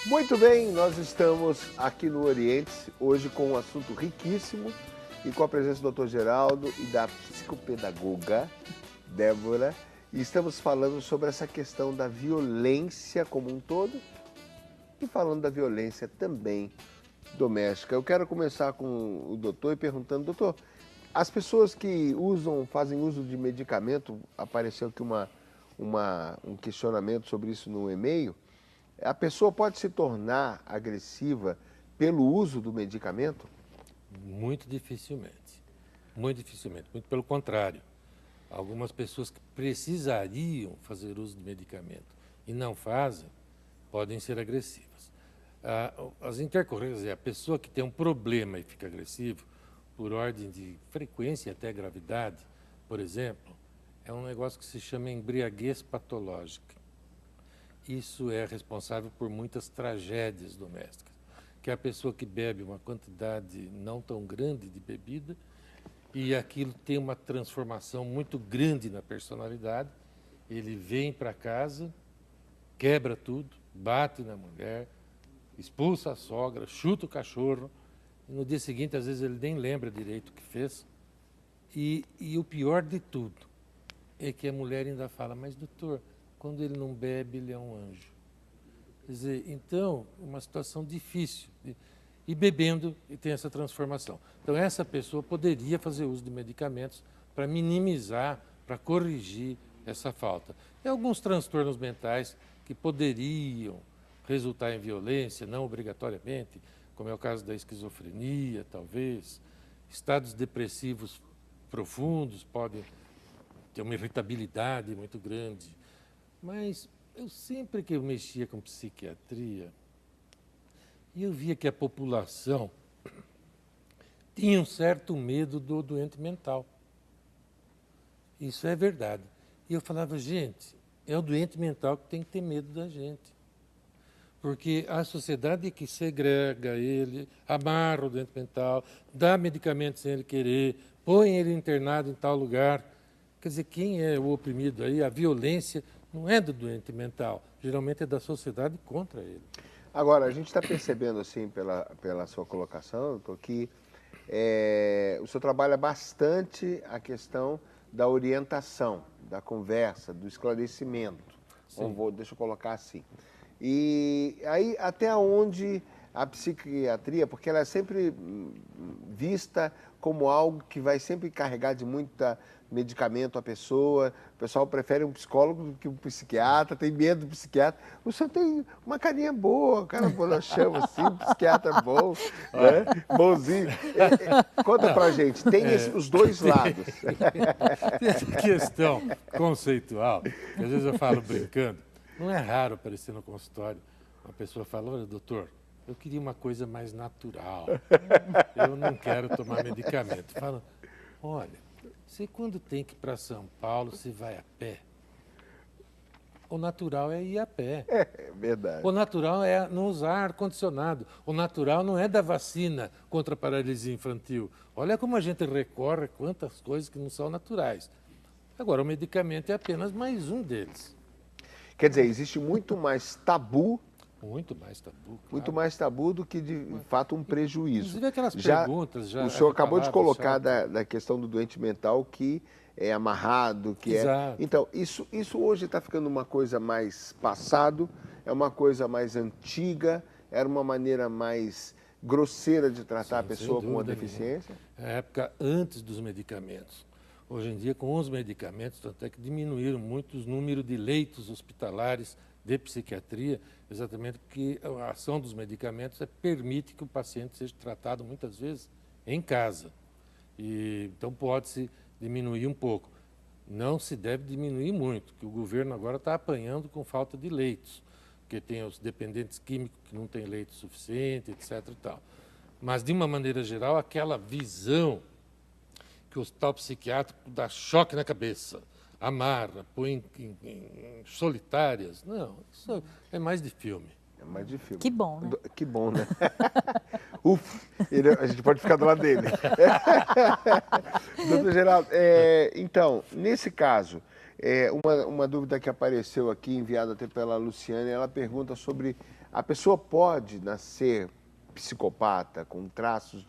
Muito bem, nós estamos aqui no Oriente, hoje com um assunto riquíssimo e com a presença do Dr. Geraldo e da psicopedagoga Débora. E estamos falando sobre essa questão da violência como um todo e falando da violência também doméstica. Eu quero começar com o doutor e perguntando, doutor, as pessoas que fazem uso de medicamento, apareceu aqui um questionamento sobre isso no e-mail, a pessoa pode se tornar agressiva pelo uso do medicamento? Muito dificilmente. Muito dificilmente. Muito pelo contrário. Algumas pessoas que precisariam fazer uso de medicamento e não fazem, podem ser agressivas. As intercorrências, a pessoa que tem um problema e fica agressivo, por ordem de frequência e até gravidade, por exemplo, é um negócio que se chama embriaguez patológica. Isso é responsável por muitas tragédias domésticas, que é a pessoa que bebe uma quantidade não tão grande de bebida e aquilo tem uma transformação muito grande na personalidade. Ele vem para casa, quebra tudo, bate na mulher, expulsa a sogra, chuta o cachorro, e no dia seguinte, às vezes, ele nem lembra direito o que fez. E o pior de tudo é que a mulher ainda fala, mas doutor, quando ele não bebe, ele é um anjo. Quer dizer, então, uma situação difícil. E bebendo, e tem essa transformação. Então, essa pessoa poderia fazer uso de medicamentos para minimizar, para corrigir essa falta. E alguns transtornos mentais que poderiam resultar em violência, não obrigatoriamente, como é o caso da esquizofrenia, talvez. Estados depressivos profundos podem ter uma irritabilidade muito grande. Mas eu sempre que eu mexia com psiquiatria, eu via que a população tinha um certo medo do doente mental. Isso é verdade. E eu falava, gente, é o doente mental que tem que ter medo da gente. Porque a sociedade que segrega ele, amarra o doente mental, dá medicamento sem ele querer, põe ele internado em tal lugar. Quer dizer, quem é o oprimido aí, a violência não é do doente mental, geralmente é da sociedade contra ele. Agora, a gente está percebendo, assim, pela sua colocação, doutor, que o senhor trabalha bastante a questão da orientação, da conversa, do esclarecimento. Deixa eu colocar assim. E aí, até onde a psiquiatria, porque ela é sempre vista como algo que vai sempre carregar de muita medicamento a pessoa, o pessoal prefere um psicólogo do que um psiquiatra, tem medo do psiquiatra. O senhor tem uma carinha boa, o cara bonachão assim, um psiquiatra bom, né? Bonzinho. Conta pra gente, tem os dois lados. Tem essa questão conceitual, que às vezes eu falo brincando, não é raro aparecer no consultório, uma pessoa fala, olha, doutor, eu queria uma coisa mais natural, eu não quero tomar medicamento. Fala, olha, você quando tem que ir para São Paulo, você vai a pé. O natural é ir a pé. É verdade. O natural é não usar ar-condicionado. O natural não é da vacina contra a paralisia infantil. Olha como a gente recorre a quantas coisas que não são naturais. Agora, o medicamento é apenas mais um deles. Quer dizer, existe muito mais tabu. Muito mais tabu, claro. Muito mais tabu do que, de fato, um prejuízo. Inclusive aquelas perguntas... O senhor acabou de colocar da questão do doente mental que é amarrado, que Exato. Então, isso hoje está ficando uma coisa mais passado, é uma coisa mais antiga, era uma maneira mais grosseira de tratar a pessoa com uma deficiência? É a época antes dos medicamentos. Hoje em dia, com os medicamentos, tanto é que diminuíram muito o número de leitos hospitalares de psiquiatria, exatamente porque a ação dos medicamentos permite que o paciente seja tratado muitas vezes em casa. Então pode-se diminuir um pouco. Não se deve diminuir muito, que o governo agora está apanhando com falta de leitos, porque tem os dependentes químicos que não têm leito suficiente, etc. e tal. Mas, de uma maneira geral, aquela visão que o hospital psiquiátrico dá choque na cabeça, amarra, põe em solitárias. Não, isso é mais de filme. É mais de filme. Que bom, né? Que bom, né? Ufa, a gente pode ficar do lado dele. Doutor Geraldo, então, nesse caso, uma dúvida que apareceu aqui, enviada até pela Luciane, ela pergunta sobre A pessoa pode nascer psicopata, com traços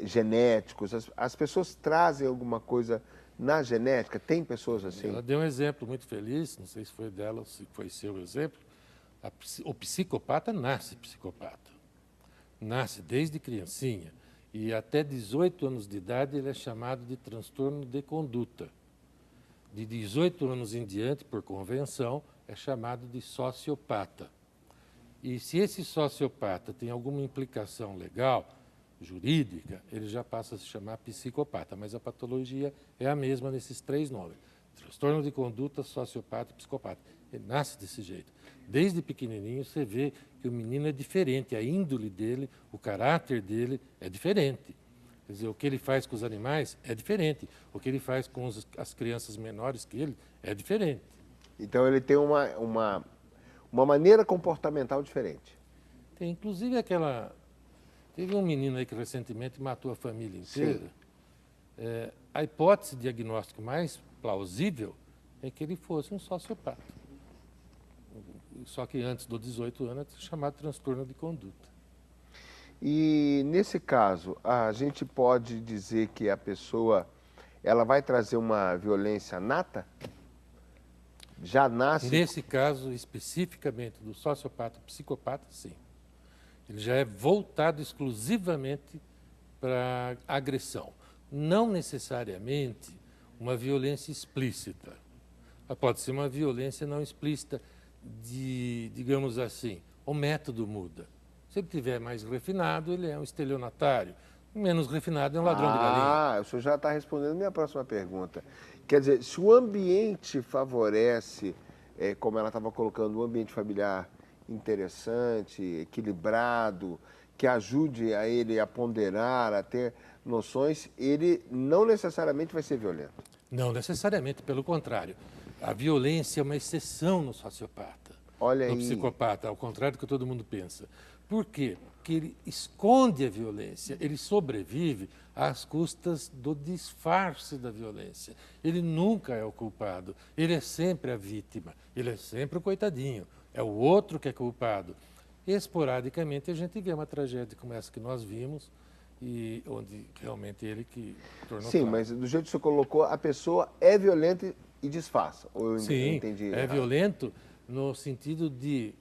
genéticos? As pessoas trazem alguma coisa na genética? Tem pessoas assim? Ela deu um exemplo muito feliz, não sei se foi dela ou se foi seu exemplo. O psicopata nasce psicopata. Nasce desde criancinha. E até 18 anos de idade ele é chamado de transtorno de conduta. De 18 anos em diante, por convenção, é chamado de sociopata. E se esse sociopata tem alguma implicação legal, jurídica, ele já passa a se chamar psicopata. Mas a patologia é a mesma nesses 3 nomes. Transtorno de conduta, sociopata e psicopata. Ele nasce desse jeito. Desde pequenininho você vê que o menino é diferente, a índole dele, o caráter dele é diferente. Quer dizer, o que ele faz com os animais é diferente. O que ele faz com as crianças menores que ele é diferente. Então ele tem uma maneira comportamental diferente. Tem inclusive teve um menino aí que recentemente matou a família inteira. A hipótese diagnóstica mais plausível é que ele fosse um sociopata. Só que antes dos 18 anos é chamado transtorno de conduta. E nesse caso, a gente pode dizer que a pessoa ela vai trazer uma violência nata? Já nasce... Nesse caso, especificamente do sociopata psicopata, sim. Ele já é voltado exclusivamente para agressão. Não necessariamente uma violência explícita. Pode ser uma violência não explícita, digamos assim, o método muda. Se ele estiver mais refinado, ele é um estelionatário. Menos refinado é um ladrão de galinha. O senhor já está respondendo a minha próxima pergunta. Quer dizer, se o ambiente favorece, como ela estava colocando, um ambiente familiar interessante, equilibrado, que ajude a ele a ponderar, a ter noções, ele não necessariamente vai ser violento. Não necessariamente, pelo contrário. A violência é uma exceção no sociopata. Olha no aí. Psicopata, ao contrário do que todo mundo pensa. Por quê? Porque ele esconde a violência, ele sobrevive às custas do disfarce da violência. Ele nunca é o culpado, ele é sempre a vítima, ele é sempre o coitadinho, é o outro que é culpado. Esporadicamente a gente vê uma tragédia como essa que nós vimos, e onde realmente ele que tornou Sim, claro. mas do jeito que você colocou, a pessoa é violenta e disfarça. Ou eu Sim, entendi é errado? violento no sentido de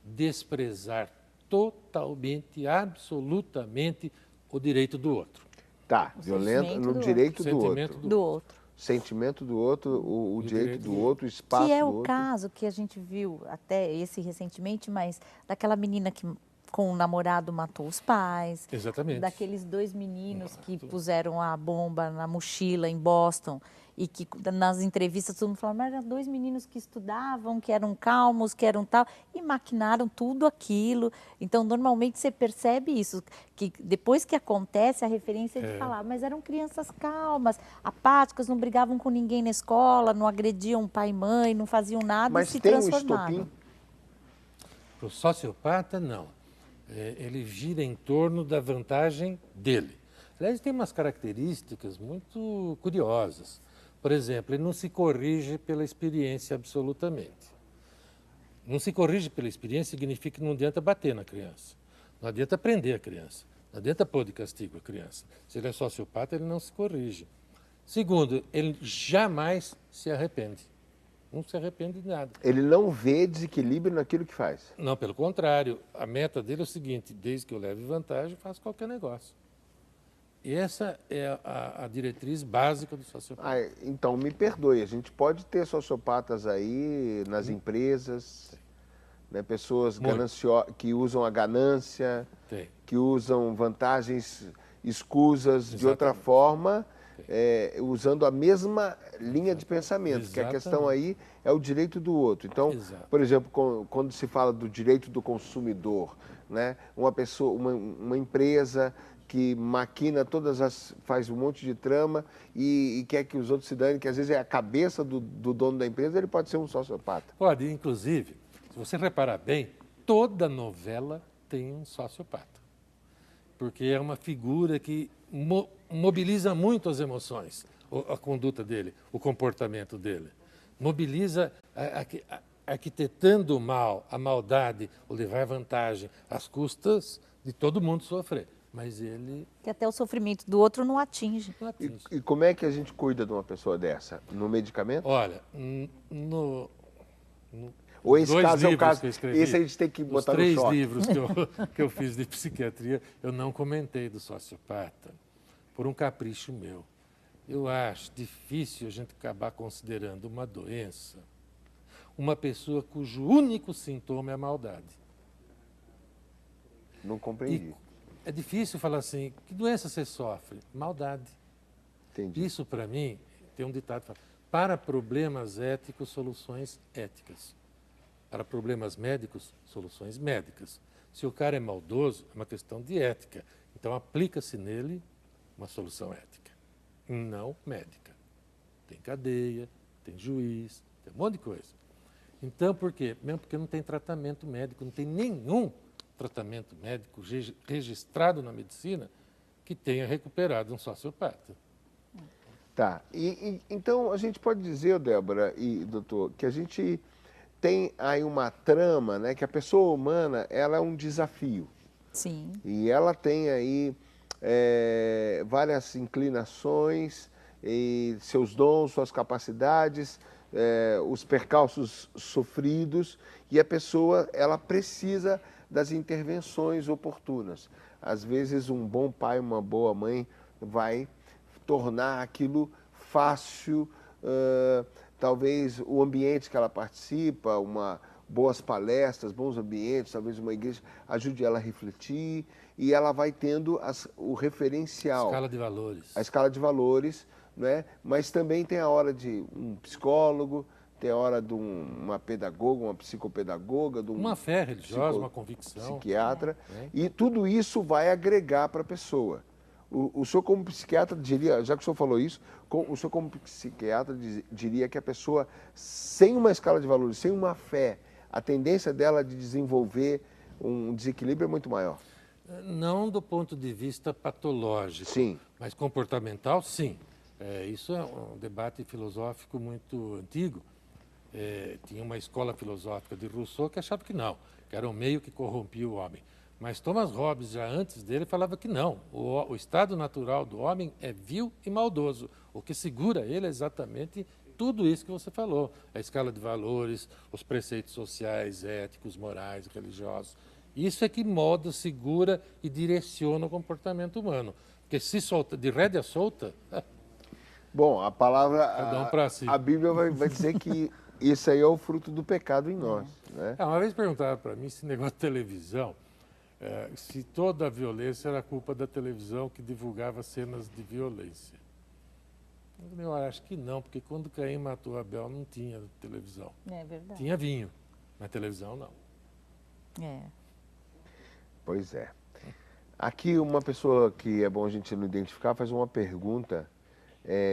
desprezar totalmente, absolutamente o direito do outro. Tá, violento no direito do outro. Sentimento do outro, o direito do outro, o espaço do outro. Que é o caso que a gente viu até esse recentemente, mas daquela menina que com o namorado matou os pais. Exatamente. Daqueles 2 meninos que puseram a bomba na mochila em Boston e que nas entrevistas todo mundo falava, mas eram 2 meninos que estudavam, que eram calmos, que eram tal, e maquinaram tudo aquilo. Então, normalmente você percebe isso, que depois que acontece a referência de falar, mas eram crianças calmas, apáticas, não brigavam com ninguém na escola, não agrediam pai e mãe, não faziam nada mas e se tem transformaram. Um estopim? Para o sociopata, não. Ele gira em torno da vantagem dele. Aliás, tem umas características muito curiosas. Por exemplo, ele não se corrige pela experiência absolutamente. Não se corrige pela experiência significa que não adianta bater na criança. Não adianta prender a criança. Não adianta pôr de castigo a criança. Se ele é sociopata, ele não se corrige. Segundo, ele jamais se arrepende. Não se arrepende de nada. Ele não vê desequilíbrio naquilo que faz. Não, pelo contrário. A meta dele é o seguinte, desde que eu leve vantagem, eu faço qualquer negócio. E essa é a diretriz básica do sociopata. Então, me perdoe, a gente pode ter sociopatas aí nas empresas, né, pessoas que usam a ganância, que usam vantagens escusas de outra forma, usando a mesma linha de pensamento, Exatamente. que a questão aí é o direito do outro. Então, por exemplo, quando se fala do direito do consumidor, né, uma empresa que maquina faz um monte de trama e quer que os outros se danem, que às vezes é a cabeça do dono da empresa, ele pode ser um sociopata. Pode, inclusive, se você reparar bem, toda novela tem um sociopata. Porque é uma figura que mobiliza muito as emoções, a conduta dele, o comportamento dele. Mobiliza arquitetando o mal, a maldade, o levar vantagem, às custas de todo mundo sofrer. Mas ele Que até o sofrimento do outro não atinge. não atinge. E como é que a gente cuida de uma pessoa dessa? No medicamento? Olha, Ou esse dois caso é o livros caso. que eu escrevi, Esse a gente tem que os botar no 3 choque. livros que eu fiz de psiquiatria, eu não comentei do sociopata, por um capricho meu. Eu acho difícil a gente acabar considerando uma doença uma pessoa cujo único sintoma é a maldade. Não compreendi. E é difícil falar assim, que doença você sofre? Maldade. Entendi. Isso, para mim, tem um ditado que fala, para problemas éticos, soluções éticas. Para problemas médicos, soluções médicas. Se o cara é maldoso, é uma questão de ética. Então, aplica-se nele uma solução ética, não médica. Tem cadeia, tem juiz, tem um monte de coisa. Então, por quê? Mesmo porque não tem tratamento médico, não tem nenhum tratamento médico registrado na medicina que tenha recuperado um sociopata. Tá. Então, a gente pode dizer, Débora e doutor, que a gente tem aí uma trama, né? Que a pessoa humana, ela é um desafio. Sim. E ela tem aí várias inclinações, e seus dons, suas capacidades, os percalços sofridos, e a pessoa ela precisa das intervenções oportunas. Às vezes um bom pai, uma boa mãe vai tornar aquilo fácil, talvez o ambiente que ela participa, boas palestras, bons ambientes, talvez uma igreja, ajude ela a refletir, e ela vai tendo o referencial. Escala de valores. A escala de valores, né? Mas também tem a hora de um psicólogo, tem a hora de uma pedagoga, uma psicopedagoga, de uma fé religiosa, uma convicção. Psiquiatra, e tudo isso vai agregar para a pessoa. O senhor como psiquiatra diria, já que o senhor falou isso, o senhor como psiquiatra diria que a pessoa sem uma escala de valores, sem uma fé, a tendência dela de desenvolver um desequilíbrio é muito maior. Não do ponto de vista patológico, Sim. Mas comportamental, sim. Isso é um debate filosófico muito antigo. Tinha uma escola filosófica de Rousseau que achava que não, que era o meio que corrompia o homem. Mas Thomas Hobbes, já antes dele, falava que não. O estado natural do homem é vil e maldoso. O que segura ele é exatamente tudo isso que você falou. A escala de valores, os preceitos sociais, éticos, morais, religiosos. Isso é que molda, segura e direciona o comportamento humano. Porque se solta, de rédea solta... Bom, a palavra, Cada um pra si. a Bíblia vai dizer que isso aí é o fruto do pecado em nós. Né? Uma vez perguntaram para mim esse negócio de televisão, se toda a violência era culpa da televisão que divulgava cenas de violência. Eu acho que não, porque quando Caim matou Abel não tinha televisão. É verdade. Tinha vinho, mas televisão não. Pois é. Aqui uma pessoa que é bom a gente não identificar faz uma pergunta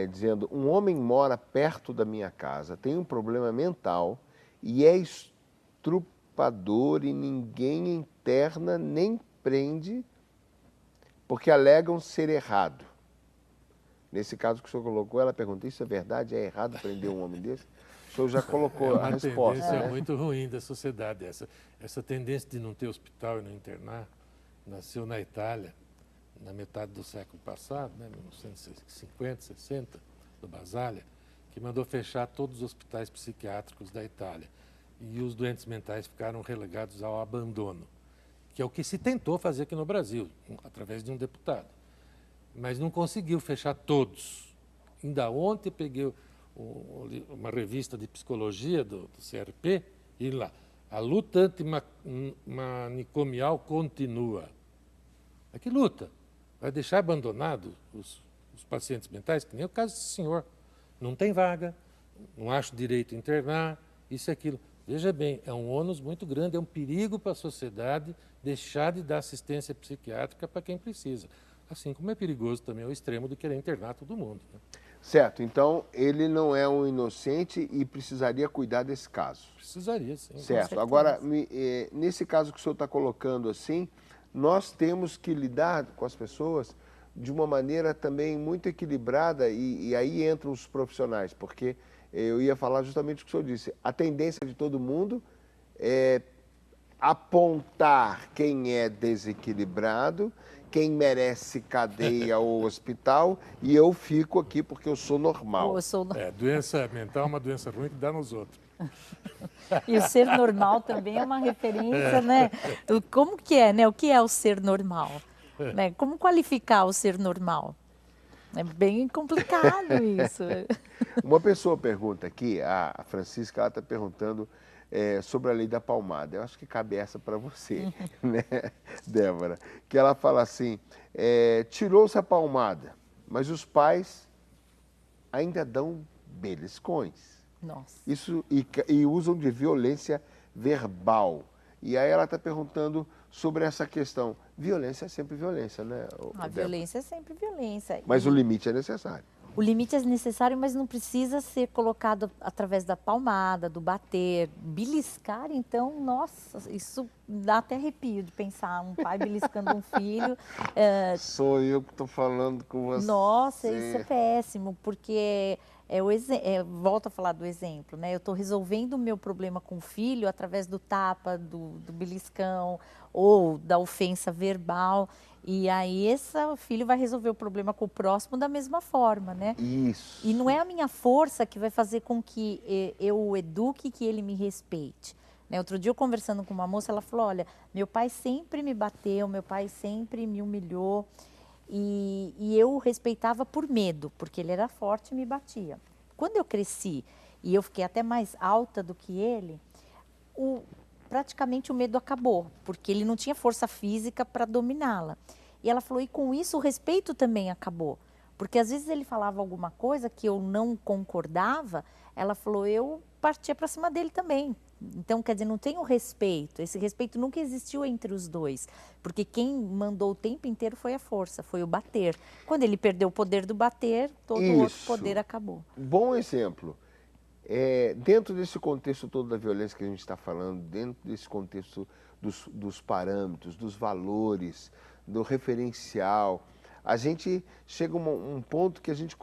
dizendo: um homem mora perto da minha casa, tem um problema mental e é estrupador e ninguém interna nem prende porque alegam ser errado. Nesse caso que o senhor colocou, ela pergunta: isso é verdade? É errado prender um homem desse? O senhor já colocou a resposta. É uma tendência né? muito ruim da sociedade. Essa tendência de não ter hospital e não internar nasceu na Itália, na metade do século passado, 1950, 60, do Basaglia, que mandou fechar todos os hospitais psiquiátricos da Itália. E os doentes mentais ficaram relegados ao abandono, que é o que se tentou fazer aqui no Brasil, através de um deputado. Mas não conseguiu fechar todos. Ainda ontem peguei uma revista de psicologia do CRP e lá, a luta antimanicomial continua. Mas que luta? Vai deixar abandonados os pacientes mentais, que nem o caso desse senhor. Não tem vaga, não acha direito a internar, isso e aquilo. Veja bem, é um ônus muito grande, é um perigo para a sociedade deixar de dar assistência psiquiátrica para quem precisa. Assim como é perigoso também o extremo de querer internar todo mundo. Né? Certo, então ele não é um inocente e precisaria cuidar desse caso. Precisaria, sim. Certo, agora, nesse caso que o senhor está colocando assim, nós temos que lidar com as pessoas de uma maneira também muito equilibrada e aí entram os profissionais, porque eu ia falar justamente o que o senhor disse. A tendência de todo mundo é apontar quem é desequilibrado, quem merece cadeia ou hospital, e eu fico aqui porque eu sou normal. Eu sou... Doença mental é uma doença ruim que dá nos outros. E o ser normal também é uma referência, né? Como que é, né? O que é o ser normal? Né? Como qualificar o ser normal? É bem complicado isso. Uma pessoa pergunta aqui, a Francisca, ela está perguntando sobre a lei da palmada. Eu acho que cabe essa para você, né, Débora? Que ela fala assim, tirou-se a palmada, mas os pais ainda dão beliscões. Nossa. Isso, e usam de violência verbal. E aí ela está perguntando sobre essa questão. Violência é sempre violência, né? A violência é sempre violência. Mas o limite é necessário. O limite é necessário, mas não precisa ser colocado através da palmada, do bater. Beliscar, então, nossa, isso dá até arrepio de pensar um pai beliscando um filho. Sou eu que estou falando com você. Nossa, isso é péssimo, porque volto a falar do exemplo, né? Eu estou resolvendo o meu problema com o filho através do tapa, do beliscão ou da ofensa verbal. E aí esse filho vai resolver o problema com o próximo da mesma forma, né? Isso. E não é a minha força que vai fazer com que eu o eduque, que ele me respeite. Né? Outro dia eu conversando com uma moça, ela falou, olha, meu pai sempre me bateu, meu pai sempre me humilhou. E eu o respeitava por medo, porque ele era forte e me batia. Quando eu cresci e eu fiquei até mais alta do que ele, praticamente o medo acabou, porque ele não tinha força física para dominá-la. E ela falou, e com isso o respeito também acabou. Porque às vezes ele falava alguma coisa que eu não concordava, ela falou, eu partia para cima dele também. Então, quer dizer, não tem o respeito. Esse respeito nunca existiu entre os dois. Porque quem mandou o tempo inteiro foi a força, foi o bater. Quando ele perdeu o poder do bater, todo o outro poder acabou. Bom exemplo. Dentro desse contexto todo da violência que a gente está falando, dentro desse contexto dos parâmetros, dos valores, do referencial, a gente chega a um ponto que a gente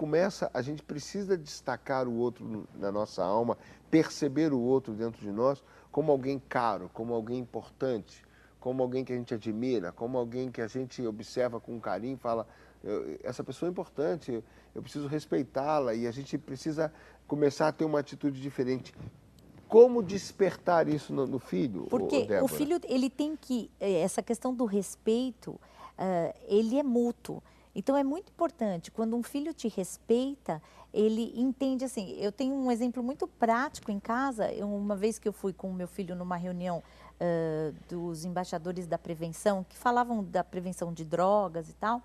precisa destacar o outro na nossa alma, perceber o outro dentro de nós como alguém caro, como alguém importante, como alguém que a gente admira, como alguém que a gente observa com carinho e fala, essa pessoa é importante, eu preciso respeitá-la, e a gente precisa começar a ter uma atitude diferente. Como despertar isso no filho, Porque Débora? o filho, ele tem que, essa questão do respeito, ele é mútuo. Então é muito importante, quando um filho te respeita, ele entende assim, eu tenho um exemplo muito prático em casa, uma vez que eu fui com o meu filho numa reunião dos embaixadores da prevenção, que falavam da prevenção de drogas e tal,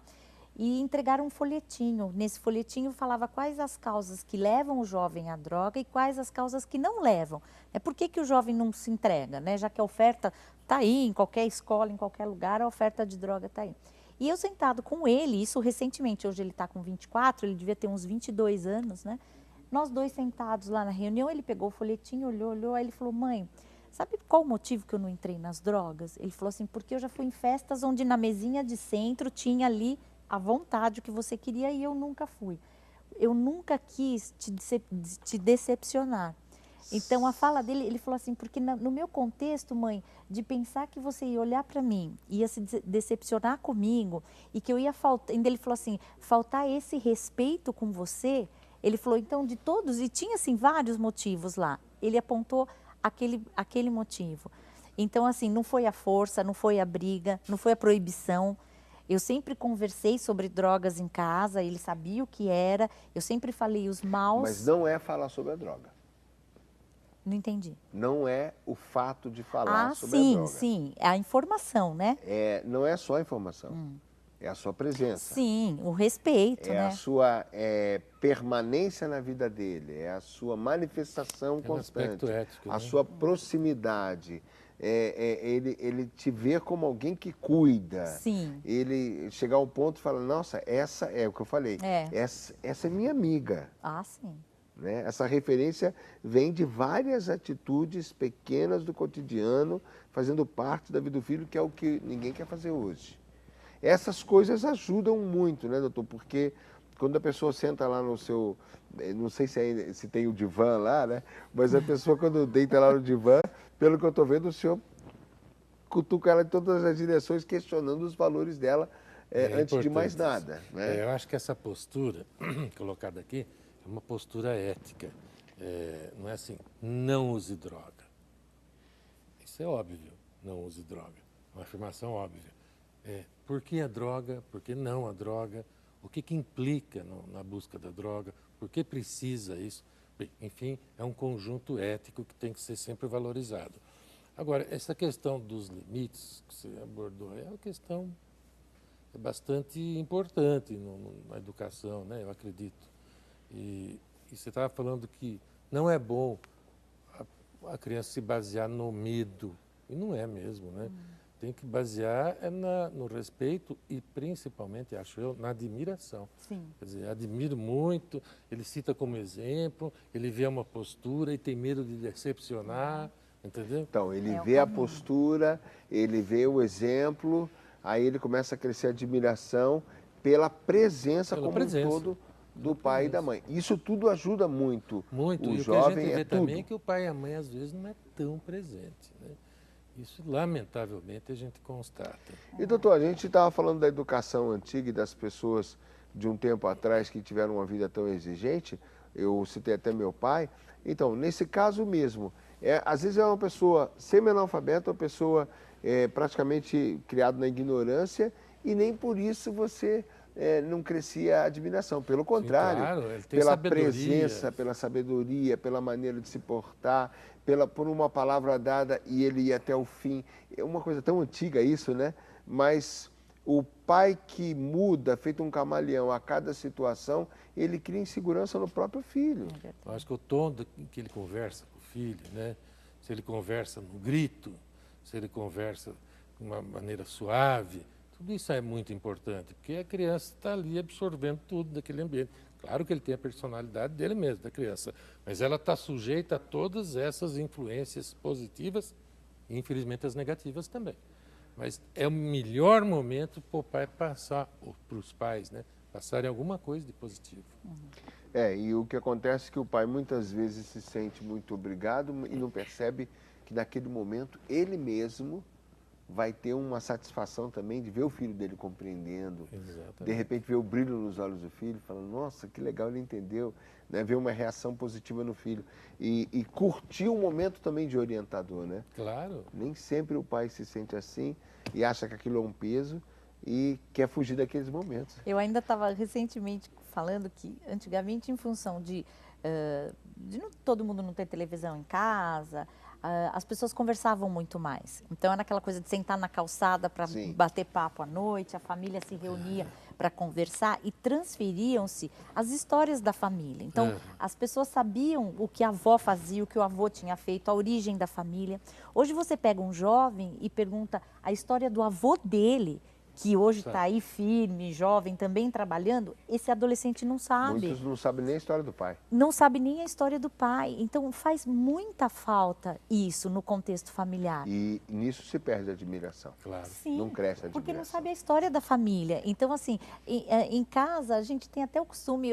e entregaram um folhetinho. Nesse folhetinho falava quais as causas que levam o jovem à droga e quais as causas que não levam. Por que o jovem não se entrega, né? Já que a oferta está aí, em qualquer escola, em qualquer lugar, a oferta de droga está aí. E eu sentado com ele, isso recentemente, hoje ele está com 24, ele devia ter uns 22 anos, né? Nós dois sentados lá na reunião, ele pegou o folhetinho, olhou, aí ele falou, mãe, sabe qual o motivo que eu não entrei nas drogas? Ele falou assim, porque eu já fui em festas onde na mesinha de centro tinha ali à vontade o que você queria e eu nunca fui. Eu nunca quis te decepcionar. Então, a fala dele, ele falou assim, porque no meu contexto, mãe, de pensar que você ia olhar para mim, ia se decepcionar comigo e que eu ia faltar, ainda ele falou assim, faltar esse respeito com você, ele falou, então, de todos, e tinha, assim, vários motivos lá, ele apontou aquele motivo. Então, assim, não foi a força, não foi a briga, não foi a proibição. Eu sempre conversei sobre drogas em casa, ele sabia o que era, eu sempre falei os maus... Mas não é falar sobre a droga. Não entendi. Não é o fato de falar sobre a droga. Sim, é a informação, né? Não é só a informação, é a sua presença. Sim, o respeito, né? É a sua permanência na vida dele, é a sua manifestação constante, ético, a né? sua proximidade. Ele te vê como alguém que cuida. Sim. Ele chegar a um ponto e falar, nossa, essa é o que eu falei, essa é minha amiga. Ah, sim. Né? Essa referência vem de várias atitudes pequenas do cotidiano, fazendo parte da vida do filho, que é o que ninguém quer fazer hoje. Essas coisas ajudam muito, né, doutor? Porque quando a pessoa senta lá no seu, não sei se tem o divã lá, né? Mas a pessoa quando deita lá no divã, pelo que eu estou vendo, o senhor cutuca ela em todas as direções, questionando os valores dela antes de mais nada. Né? Eu acho que essa postura colocada aqui é uma postura ética. Não é assim, não use droga. Isso é óbvio, não use droga. Uma afirmação óbvia. Por que a droga? Por que não a droga? O que implica na busca da droga? Por que precisa isso? Bem, enfim, é um conjunto ético que tem que ser sempre valorizado. Agora, essa questão dos limites que você abordou é uma questão bastante importante na educação, né? Eu acredito. E você estava falando que não é bom a criança se basear no medo. E não é mesmo, né? Tem que basear no respeito e, principalmente, acho eu, na admiração. Sim. Quer dizer, admiro muito, ele cita como exemplo, ele vê uma postura e tem medo de decepcionar, entendeu? Então, ele vê a postura, ele vê o exemplo, aí ele começa a crescer a admiração pela presença como um todo do pai e da mãe. Isso tudo ajuda muito. Muito. O e jovem o que a gente vê tudo. também é que o pai e a mãe, às vezes, não é tão presente, né? Isso, lamentavelmente, a gente constata. E, doutor, a gente estava falando da educação antiga e das pessoas de um tempo atrás que tiveram uma vida tão exigente. Eu citei até meu pai. Então, nesse caso mesmo, às vezes é uma pessoa semi-analfabeta, uma pessoa praticamente criada na ignorância, e nem por isso você não crescia a admiração. Pelo contrário, Sim, claro, ele tem pela sabedoria. presença, pela sabedoria, pela maneira de se portar, por uma palavra dada e ele ia até o fim. É uma coisa tão antiga isso, né? Mas o pai que muda, feito um camaleão a cada situação, ele cria insegurança no próprio filho. Eu acho que o tom que ele conversa com o filho, né? Se ele conversa no grito, se ele conversa de uma maneira suave, tudo isso é muito importante, porque a criança está ali absorvendo tudo daquele ambiente. Claro que ele tem a personalidade dele mesmo, da criança, mas ela está sujeita a todas essas influências positivas e, infelizmente, as negativas também. Mas é o melhor momento para o pai passar, ou para os pais, né, passarem alguma coisa de positivo. E o que acontece é que o pai muitas vezes se sente muito obrigado e não percebe que naquele momento ele mesmo vai ter uma satisfação também de ver o filho dele compreendendo. Exatamente. De repente ver o brilho nos olhos do filho, falando, nossa, que legal, ele entendeu, né? Ver uma reação positiva no filho. E curtir o momento também de orientador, né? Claro. Nem sempre o pai se sente assim e acha que aquilo é um peso e quer fugir daqueles momentos. Eu ainda estava recentemente falando que antigamente, em função de todo mundo não ter televisão em casa, as pessoas conversavam muito mais. Então era aquela coisa de sentar na calçada para bater papo à noite, a família se reunia para conversar e transferiam-se as histórias da família. Então as pessoas sabiam o que a avó fazia, o que o avô tinha feito, a origem da família. Hoje você pega um jovem e pergunta a história do avô dele, que hoje está aí firme, jovem, também trabalhando, esse adolescente não sabe. Muitos não sabem nem a história do pai. Não sabe nem a história do pai. Então faz muita falta isso no contexto familiar. E nisso se perde a admiração. Claro. Sim, não cresce a admiração. porque não sabe a história da família. Então, assim, em casa a gente tem até o costume,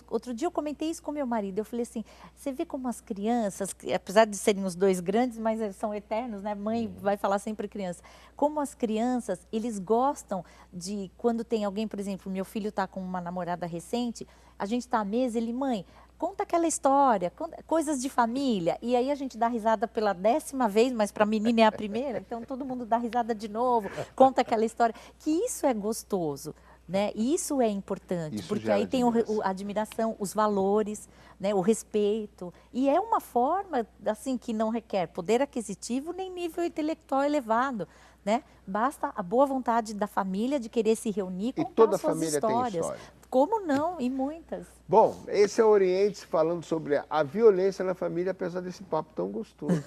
outro dia eu comentei isso com meu marido, eu falei assim, você vê como as crianças, apesar de serem os dois grandes, mas são eternos, né? Mãe vai falar sempre criança. Como as crianças, eles gostam de, quando tem alguém, por exemplo, meu filho está com uma namorada recente, a gente está à mesa, ele, mãe, conta aquela história, coisas de família. E aí a gente dá risada pela 10ª vez, mas para a menina é a primeira, então todo mundo dá risada de novo, conta aquela história. Que isso é gostoso, né? E isso é importante, Isso porque gera aí tem a admiração, os valores, né? O respeito. E é uma forma, assim, que não requer poder aquisitivo nem nível intelectual elevado, né? Basta a boa vontade da família de querer se reunir, contar e toda suas família histórias. tem história. Como não? E muitas. Bom, esse é o Oriente falando sobre a violência na família, apesar desse papo tão gostoso.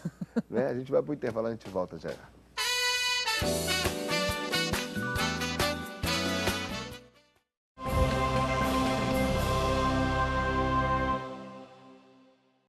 Né? A gente vai para o intervalo, a gente volta já.